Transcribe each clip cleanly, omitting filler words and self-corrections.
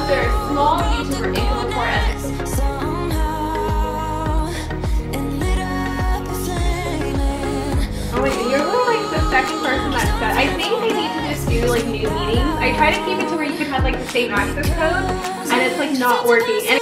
Toddler, small YouTuber, income before edits. Oh my god, you're really like the second person that said. I think they need to just do like new meetings. I try to keep it to where you can have like the same access code, and it's like not working. And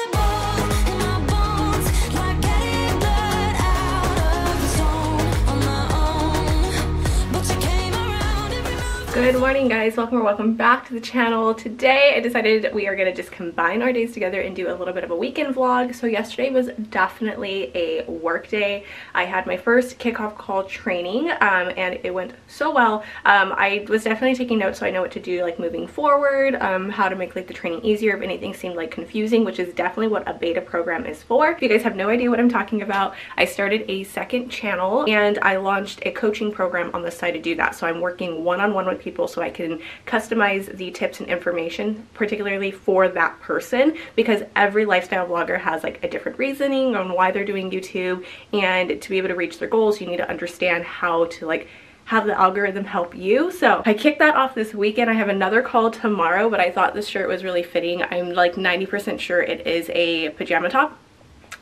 good morning guys, welcome back to the channel. Today I decided we are going to just combine our days together and do a little bit of a weekend vlog. So yesterday was definitely a work day. I had my first kickoff call training and it went so well. I was definitely taking notes so I know what to do like moving forward, how to make like the training easier if anything seemed like confusing, which is definitely what a beta program is for. If you guys have no idea what I'm talking about, I started a second channel and I launched a coaching program on the side to do that. So I'm working one-on-one with people so I can customize the tips and information particularly for that person, because every lifestyle vlogger has like a different reasoning on why they're doing YouTube, and to be able to reach their goals you need to understand how to like have the algorithm help you. So I kicked that off this weekend. I have another call tomorrow, but I thought this shirt was really fitting. I'm like 90% sure it is a pajama top.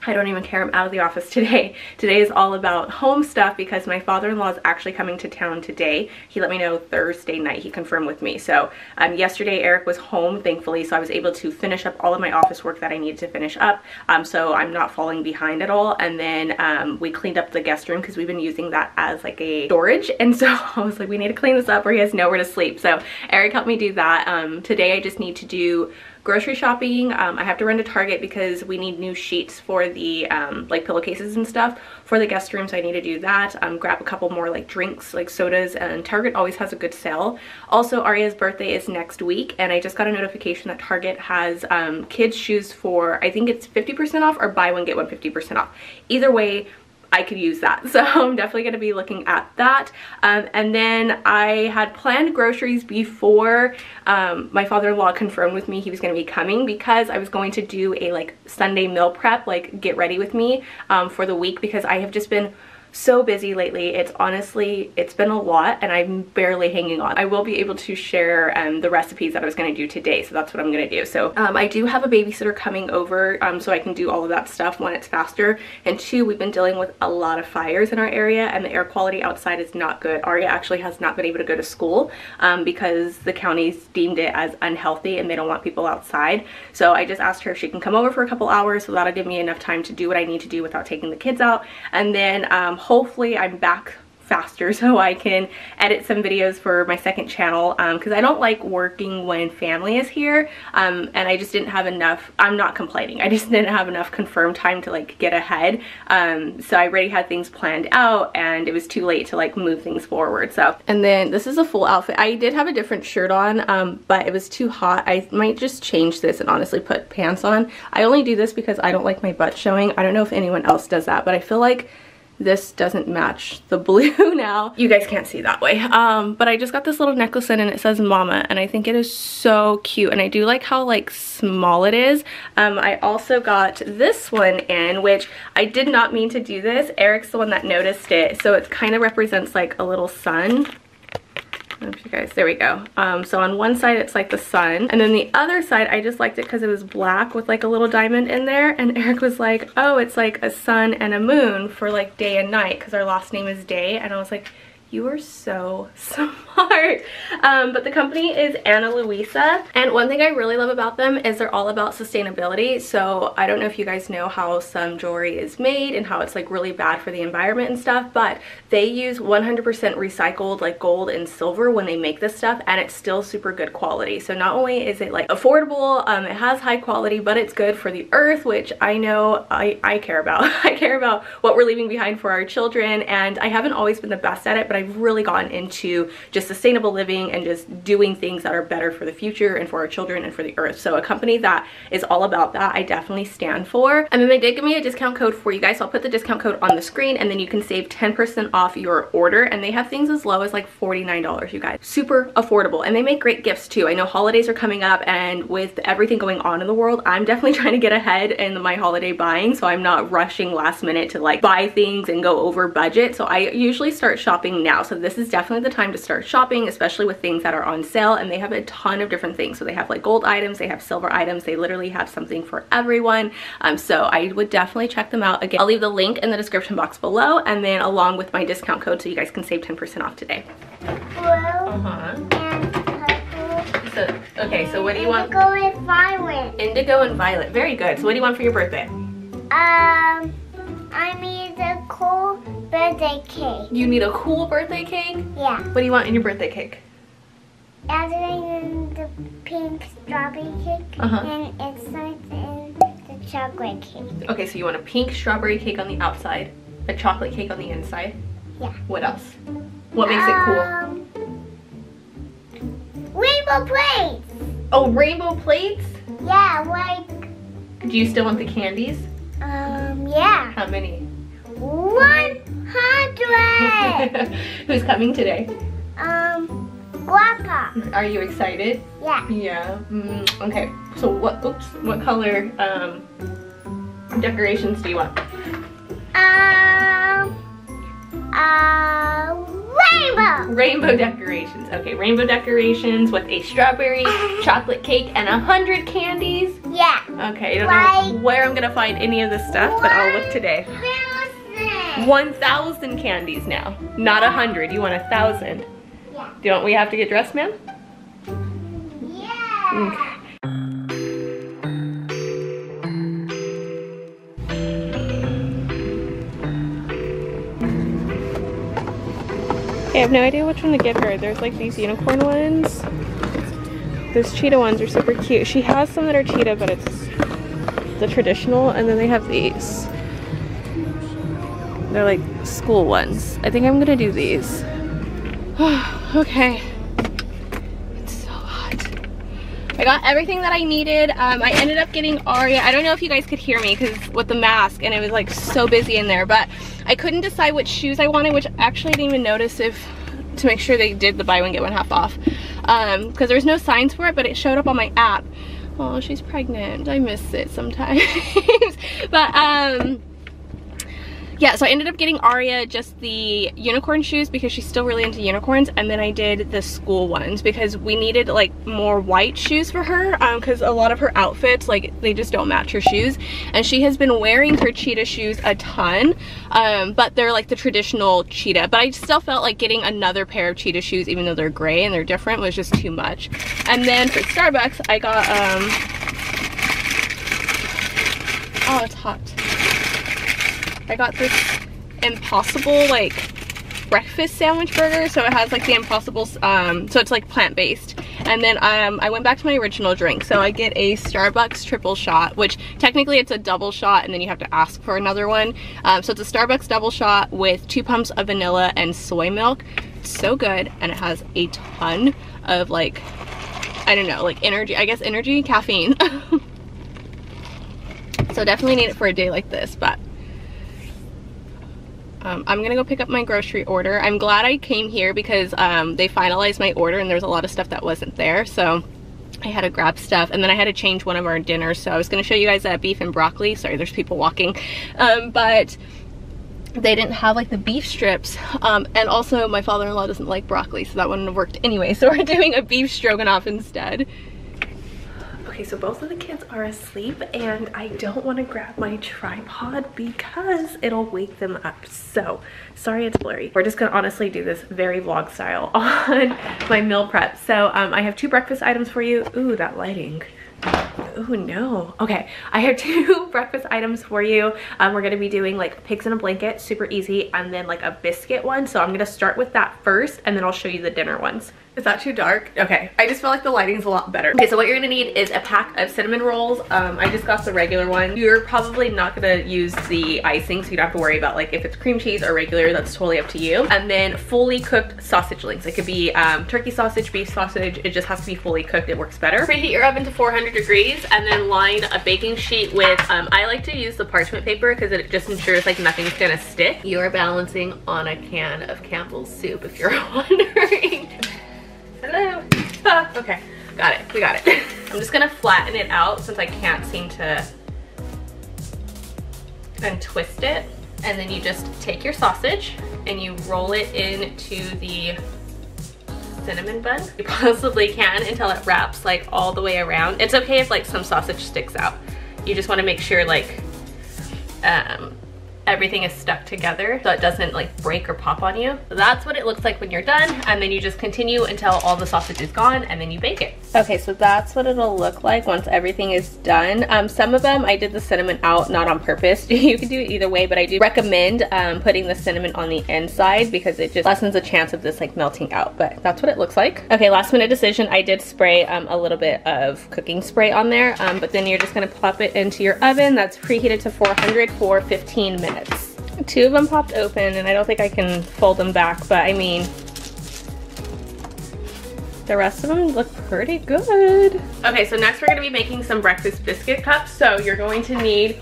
I don't even care, I'm out of the office today. Today is all about home stuff because my father-in-law is actually coming to town today. He let me know Thursday night, he confirmed with me. So yesterday Eric was home, thankfully, so I was able to finish up all of my office work that I needed to finish up. So I'm not falling behind at all. And then we cleaned up the guest room because we've been using that as like a storage. And so I was like, we need to clean this up or he has nowhere to sleep. So Eric helped me do that. Today I just need to do grocery shopping. I have to run to Target because we need new sheets for the like pillowcases and stuff for the guest room, so I need to do that. Grab a couple more like drinks, like sodas, and Target always has a good sale. Also, Arya's birthday is next week and I just got a notification that Target has kids shoes for, I think it's 50% off or buy one get one 50% off. Either way, I could use that, so I'm definitely going to be looking at that. And then I had planned groceries before my father-in-law confirmed with me he was going to be coming, because I was going to do a like Sunday meal prep, like get ready with me for the week, because I have just been so busy lately. It's honestly, it's been a lot and I'm barely hanging on. I will be able to share the recipes that I was going to do today, so that's what I'm going to do. So I do have a babysitter coming over so I can do all of that stuff. One, it's faster, and two, we've been dealing with a lot of fires in our area and the air quality outside is not good. Arya actually has not been able to go to school because the county's deemed it as unhealthy and they don't want people outside. So I just asked her if she can come over for a couple hours, so that'll give me enough time to do what I need to do without taking the kids out. And then hopefully I'm back faster so I can edit some videos for my second channel, because I don't like working when family is here, and I just didn't have enough. I'm not complaining, I just didn't have enough confirmed time to like get ahead, so I already had things planned out and it was too late to like move things forward. So, and then this is a full outfit. I did have a different shirt on, but it was too hot. I might just change this and honestly put pants on. I only do this because I don't like my butt showing. I don't know if anyone else does that, but I feel like this doesn't match the blue now. You guys can't see that way. But I just got this little necklace in and it says mama, and I think it is so cute, and I do like how like small it is. I also got this one in, which I did not mean to do this. Eric's the one that noticed it. So it kind of represents like a little sun. You guys, there we go. So on one side it's like the sun, and then the other side I just liked it because it was black with like a little diamond in there, and Eric was like, oh, it's like a sun and a moon for like day and night because our last name is Day, and I was like, you are so smart. But the company is Luisa, and one thing I really love about them is they're all about sustainability. So I don't know if you guys know how some jewelry is made and how it's like really bad for the environment and stuff, but they use 100% recycled like gold and silver when they make this stuff, and it's still super good quality. So not only is it like affordable, it has high quality, but it's good for the earth, which I know I care about. I care about what we're leaving behind for our children, and I haven't always been the best at it, but I've really gotten into just sustainable living and just doing things that are better for the future and for our children and for the earth. So a company that is all about that, I definitely stand for. And then they did give me a discount code for you guys, so I'll put the discount code on the screen, and then you can save 10% off your order. And they have things as low as like $49, you guys. Super affordable, and they make great gifts too. I know holidays are coming up, and with everything going on in the world, I'm definitely trying to get ahead in my holiday buying, so I'm not rushing last minute to like buy things and go over budget. So I usually start shopping now. So this is definitely the time to start shopping, especially with things that are on sale, and they have a ton of different things. So they have like gold items, they have silver items, they literally have something for everyone. So I would definitely check them out. Again, I'll leave the link in the description box below, and then along with my discount code so you guys can save 10% off today. So, okay, so what do you want? Indigo and violet. Indigo and violet. Very good. So what do you want for your birthday? I need a cool birthday cake. You need a cool birthday cake? Yeah. What do you want in your birthday cake? Other than the pink strawberry cake, and it's like in the chocolate cake. Okay, so you want a pink strawberry cake on the outside, a chocolate cake on the inside? Yeah. What else? What makes it cool? Rainbow plates. Oh, rainbow plates? Yeah, like. Do you still want the candies? Yeah. How many? 100. Who's coming today? Grandpa. Are you excited? Yeah. Yeah. Okay. So what color decorations do you want? Rainbow. Rainbow decorations. Okay, rainbow decorations with a strawberry chocolate cake and 100 candies. Yeah. Okay, I don't know where I'm gonna find any of this stuff, but I'll look today. 1,000 candies now, not 100. You want 1,000. Yeah. Don't we have to get dressed, ma'am? Yeah. Okay. I have no idea which one to get her. There's like these unicorn ones. Those cheetah ones are super cute. She has some that are cheetah, but it's the traditional, and then they have these. They're like school ones. I think I'm gonna do these. Okay. It's so hot. I got everything that I needed. I ended up getting Aria. I don't know if you guys could hear me because with the mask, and it was like so busy in there, but I couldn't decide which shoes I wanted, which actually I didn't even notice to make sure they did the buy one get one half off. Because there's no signs for it, but it showed up on my app. Oh, she's pregnant. I miss it sometimes. But yeah, so I ended up getting Aria just the unicorn shoes because she's still really into unicorns, and then I did the school ones because we needed like more white shoes for her because a lot of her outfits, like, they just don't match her shoes, and she has been wearing her cheetah shoes a ton, but they're like the traditional cheetah, but I still felt like getting another pair of cheetah shoes, even though they're gray and they're different, was just too much. And then for Starbucks I got oh, it's hot. I got this Impossible like breakfast sandwich burger, so it has like the Impossible, so it's like plant-based. And then I went back to my original drink, so I get a Starbucks triple shot, which technically it's a double shot and then you have to ask for another one. So it's a Starbucks double shot with 2 pumps of vanilla and soy milk. It's so good, and it has a ton of like, I don't know, like energy, I guess energy, caffeine. So definitely need it for a day like this, but I'm gonna go pick up my grocery order. I'm glad I came here because they finalized my order and there's a lot of stuff that wasn't there, so I had to grab stuff, and then I had to change one of our dinners. So I was gonna show you guys that beef and broccoli. Sorry, there's people walking, but they didn't have like the beef strips, and also my father-in-law doesn't like broccoli, so that wouldn't have worked anyway, so we're doing a beef stroganoff instead. Okay, so both of the kids are asleep, and I don't want to grab my tripod because it'll wake them up. So, sorry it's blurry. We're just gonna honestly do this very vlog style on my meal prep. So, I have 2 breakfast items for you. Ooh, that lighting. Oh no. Okay, I have 2 breakfast items for you. We're gonna be doing like pigs in a blanket, super easy, and then like a biscuit one. So I'm gonna start with that first, and then I'll show you the dinner ones. Is that too dark? Okay, I just feel like the lighting's a lot better. Okay, so what you're gonna need is a pack of cinnamon rolls. I just got the regular one. You're probably not gonna use the icing, so you don't have to worry about like if it's cream cheese or regular, that's totally up to you. And then fully cooked sausage links. It could be turkey sausage, beef sausage, it just has to be fully cooked, it works better. Preheat your oven to 400 degrees and then line a baking sheet with, I like to use the parchment paper because it just ensures like nothing's gonna stick. You're balancing on a can of Campbell's soup if you're wondering. Hello. Ah, okay, got it, we got it. I'm just gonna flatten it out since I can't seem to untwist it. And then you just take your sausage and you roll it into the cinnamon bun. You possibly can until it wraps like all the way around. It's okay if like some sausage sticks out. You just want to make sure like everything is stuck together so it doesn't like break or pop on you. So that's what it looks like when you're done, and then you just continue until all the sausage is gone and then you bake it. Okay, so that's what it'll look like once everything is done. Some of them I did the cinnamon out, not on purpose. You can do it either way, but I do recommend putting the cinnamon on the inside because it just lessens the chance of this like melting out, but that's what it looks like. Okay, last minute decision, I did spray a little bit of cooking spray on there, but then you're just gonna pop it into your oven that's preheated to 400 for 15 minutes. 2 of them popped open and I don't think I can fold them back, but I mean, the rest of them look pretty good. Okay, so next we're gonna be making some breakfast biscuit cups. So you're going to need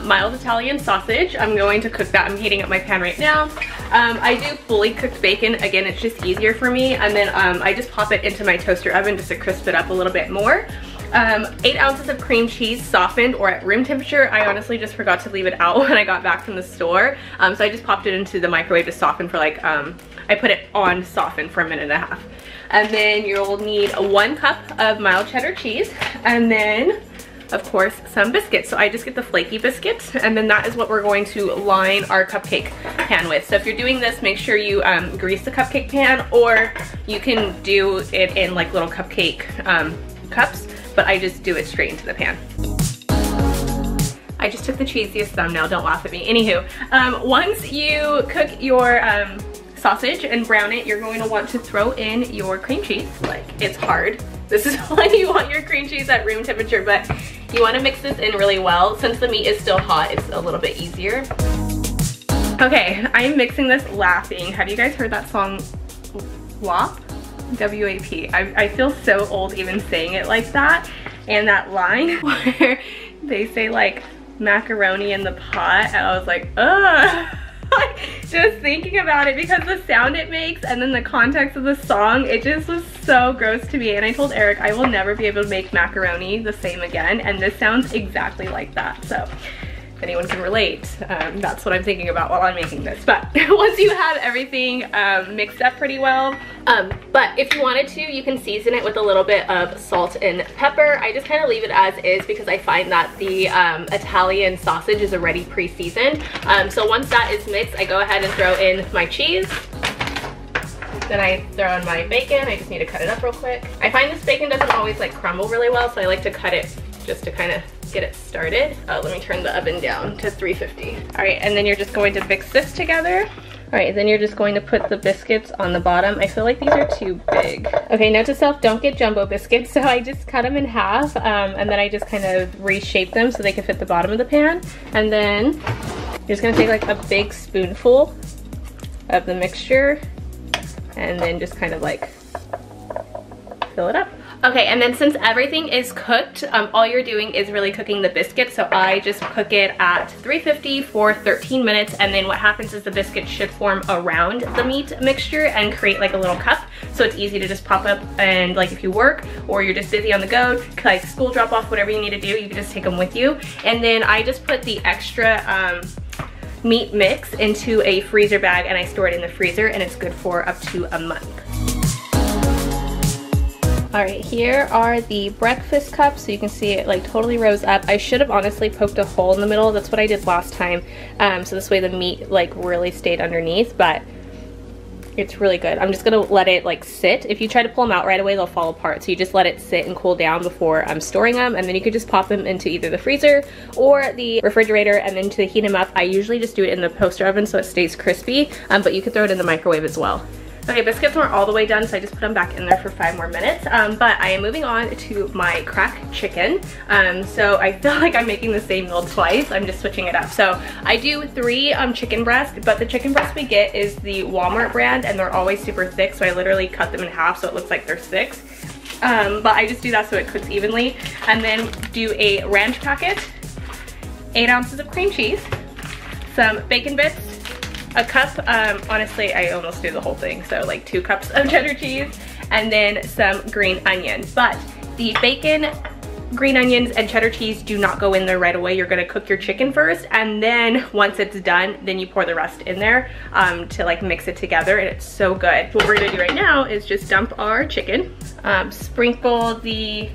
mild Italian sausage. I'm going to cook that. I'm heating up my pan right now. I do fully cooked bacon. Again, it's just easier for me. And then I just pop it into my toaster oven just to crisp it up a little bit more. 8 ounces of cream cheese, softened or at room temperature. I honestly just forgot to leave it out when I got back from the store. So I just popped it into the microwave to soften for like, I put it on soften for 1.5 minutes. And then you'll need 1 cup of mild cheddar cheese, and then of course some biscuits. So I just get the flaky biscuits, and then that is what we're going to line our cupcake pan with. So if you're doing this, make sure you grease the cupcake pan, or you can do it in like little cupcake cups, but I just do it straight into the pan. I just took the cheesiest thumbnail, don't laugh at me. Anywho, once you cook your sausage and brown it, you're going to want to throw in your cream cheese. Like, it's hard. This is why you want your cream cheese at room temperature, but you want to mix this in really well. Since the meat is still hot, it's a little bit easier. Okay, I'm mixing this laughing. Have you guys heard that song, WAP? W-A-P. I feel so old even saying it like that. And that line where they say like macaroni in the pot, and I was like, ugh. Just thinking about it, because the sound it makes and then the context of the song, it just was so gross to me. And I told Eric I will never be able to make macaroni the same again, and this sounds exactly like that. So if anyone can relate, that's what I'm thinking about while I'm making this. But once you have everything mixed up pretty well, but if you wanted to, you can season it with a little bit of salt and pepper. I just kind of leave it as is because I find that the Italian sausage is already pre-seasoned. So once that is mixed, I go ahead and throw in my cheese. Then I throw in my bacon. I just need to cut it up real quick. I find this bacon doesn't always like crumble really well, so I like to cut it just to kind of get it started. Let me turn the oven down to 350. All right, and then you're just going to mix this together. All right, then you're just going to put the biscuits on the bottom. I feel like these are too big. Okay, note to self, don't get jumbo biscuits. So I just cut them in half, and then I just kind of reshape them so they can fit the bottom of the pan. And then you're just gonna take like a big spoonful of the mixture and then just kind of like fill it up. Okay, and then since everything is cooked, all you're doing is really cooking the biscuit. So I just cook it at 350 for 13 minutes. And then what happens is the biscuit should form around the meat mixture and create like a little cup. So it's easy to just pop up, and like if you work or you're just busy on the go, like school drop off, whatever you need to do, you can just take them with you. And then I just put the extra meat mix into a freezer bag and I store it in the freezer, and it's good for up to a month. All right, here are the breakfast cups. So you can see it like totally rose up. I should have honestly poked a hole in the middle. That's what I did last time. So this way the meat like really stayed underneath, but it's really good. I'm just gonna let it like sit. If you try to pull them out right away, they'll fall apart. So you just let it sit and cool down before I'm storing them, and then you could just pop them into either the freezer or the refrigerator, and then to heat them up, I usually just do it in the toaster oven so it stays crispy, but you could throw it in the microwave as well. Okay, biscuits weren't all the way done, so I just put them back in there for 5 more minutes. But I am moving on to my Crock chicken. So I feel like I'm making the same meal twice. I'm just switching it up. So I do 3 chicken breasts, but the chicken breast we get is the Walmart brand, and they're always super thick, so I literally cut them in half so it looks like they're 6. But I just do that so it cooks evenly. And then do a ranch packet, 8 ounces of cream cheese, some bacon bits, a cup, honestly I almost do the whole thing, so like 2 cups of cheddar cheese, and then some green onion. But the bacon green onions and cheddar cheese do not go in there right away. You're gonna cook your chicken first, and then once it's done, then you pour the rest in there to like mix it together, and it's so good. What we're gonna do right now is just dump our chicken, sprinkle the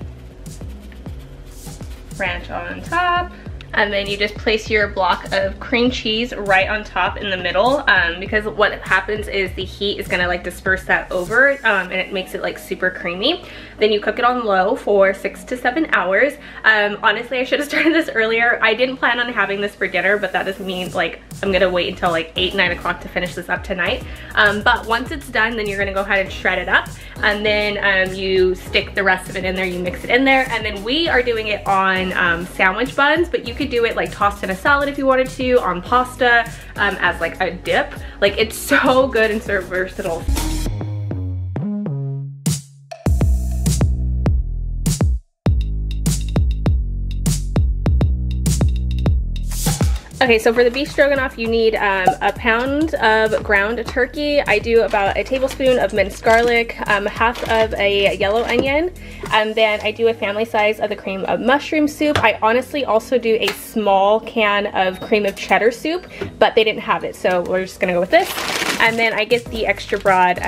ranch on top, and then you just place your block of cream cheese right on top in the middle, because what happens is the heat is gonna like disperse that over, and it makes it like super creamy. Then you cook it on low for 6 to 7 hours. Honestly, I should have started this earlier. I didn't plan on having this for dinner, but that doesn't mean like I'm gonna wait until like 8, 9 o'clock to finish this up tonight. But once it's done, then you're gonna go ahead and shred it up, and then you stick the rest of it in there, you mix it in there, and then we are doing it on sandwich buns, but you could do it like tossed in a salad if you wanted to, on pasta, as like a dip. Like, it's so good and so versatile. Okay, so for the beef stroganoff, you need a pound of ground turkey. I do about a tablespoon of minced garlic, half of a yellow onion, and then I do a family size of the cream of mushroom soup. I honestly also do a small can of cream of cheddar soup, but they didn't have it, so we're just gonna go with this. And then I get the extra broad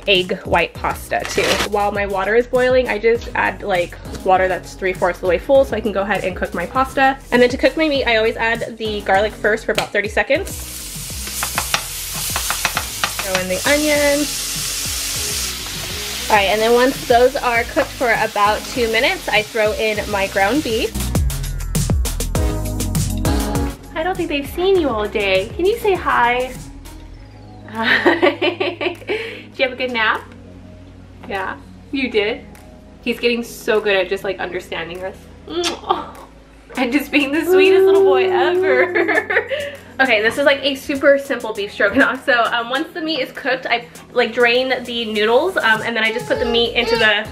egg white pasta too. While my water is boiling, I just add like water that's 3/4 of the way full, so I can go ahead and cook my pasta. And then to cook my meat, I always add the garlic first for about 30 seconds. Throw in the onion. All right, and then once those are cooked for about 2 minutes, I throw in my ground beef. I don't think they've seen you all day. Can you say hi? Hi. Did you have a good nap? Yeah, you did? He's getting so good at just like understanding us. And just being the sweetest little boy ever. Okay, this is like a super simple beef stroganoff. So once the meat is cooked, I like drain the noodles, and then I just put the meat into the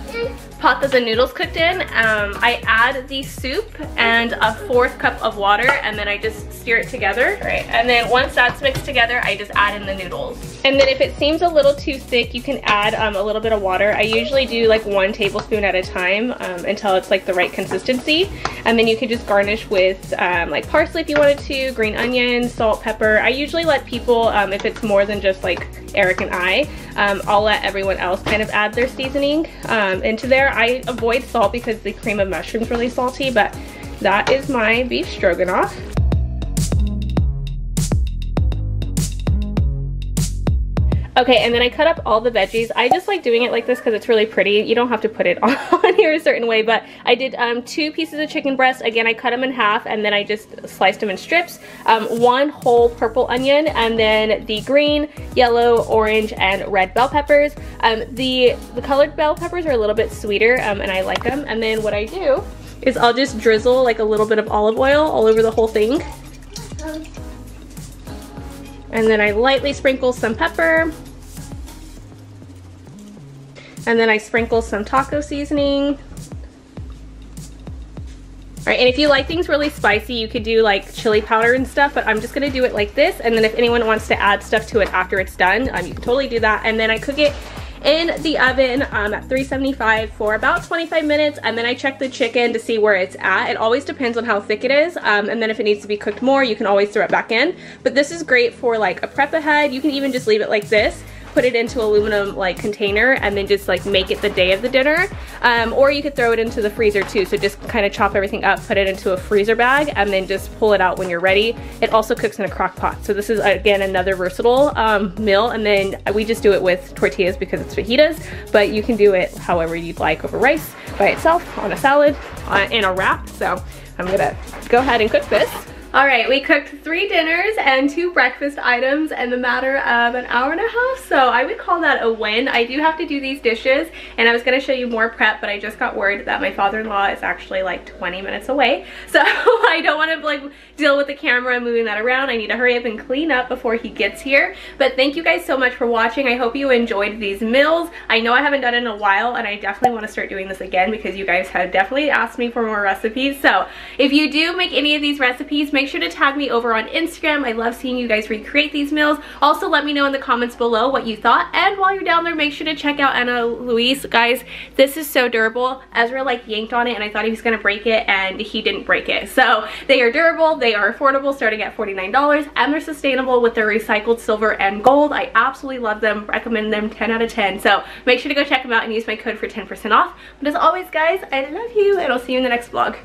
pot that the noodles cooked in. I add the soup and a 1/4 cup of water, and then I just stir it together. All right, and then once that's mixed together, I just add in the noodles. And then if it seems a little too thick, you can add a little bit of water. I usually do like 1 tablespoon at a time until it's like the right consistency. And then you can just garnish with like parsley if you wanted to, green onions, salt, pepper. I usually let people, if it's more than just like Eric and I, I'll let everyone else kind of add their seasoning into there. I avoid salt because the cream of mushroom is really salty, but that is my beef stroganoff. Okay, and then I cut up all the veggies. I just like doing it like this because it's really pretty. You don't have to put it on here a certain way, but I did 2 pieces of chicken breast. Again, I cut them in half, and then I just sliced them in strips. 1 whole purple onion, and then the green, yellow, orange, and red bell peppers. The colored bell peppers are a little bit sweeter, and I like them. And then what I do is I'll just drizzle like a little bit of olive oil all over the whole thing. And then I lightly sprinkle some pepper. And then I sprinkle some taco seasoning. All right, and if you like things really spicy, you could do like chili powder and stuff, but I'm just gonna do it like this. And then if anyone wants to add stuff to it after it's done, you can totally do that. And then I cook it in the oven at 375 for about 25 minutes, and then I check the chicken to see where it's at. It always depends on how thick it is, and then if it needs to be cooked more, you can always throw it back in. But this is great for like a prep ahead. You can even just leave it like this, put it into aluminum like container, and then just like make it the day of the dinner, or you could throw it into the freezer too. So just kind of chop everything up, put it into a freezer bag, and then just pull it out when you're ready. It also cooks in a crock pot, so this is again another versatile meal. And then we just do it with tortillas because it's fajitas, but you can do it however you'd like, over rice, by itself, on a salad, in a wrap. So I'm gonna go ahead and cook this. All right, we cooked 3 dinners and 2 breakfast items in the matter of an hour and a half, so I would call that a win. I do have to do these dishes, and I was gonna show you more prep, but I just got word that my father-in-law is actually like 20 minutes away, so I don't wanna like deal with the camera and moving that around. I need to hurry up and clean up before he gets here. But thank you guys so much for watching. I hope you enjoyed these meals. I know I haven't done it in a while, and I definitely wanna start doing this again because you guys have definitely asked me for more recipes. So if you do make any of these recipes, make sure to tag me over on Instagram. I love seeing you guys recreate these meals. Also, let me know in the comments below what you thought. And while you're down there, make sure to check out Anna Louise. Guys, this is so durable. Ezra like yanked on it and I thought he was gonna break it and he didn't break it. So they are durable, they are affordable, starting at $49, and they're sustainable with their recycled silver and gold. I absolutely love them, recommend them 10 out of 10. So make sure to go check them out and use my code for 10% off. But as always, guys, I love you and I'll see you in the next vlog.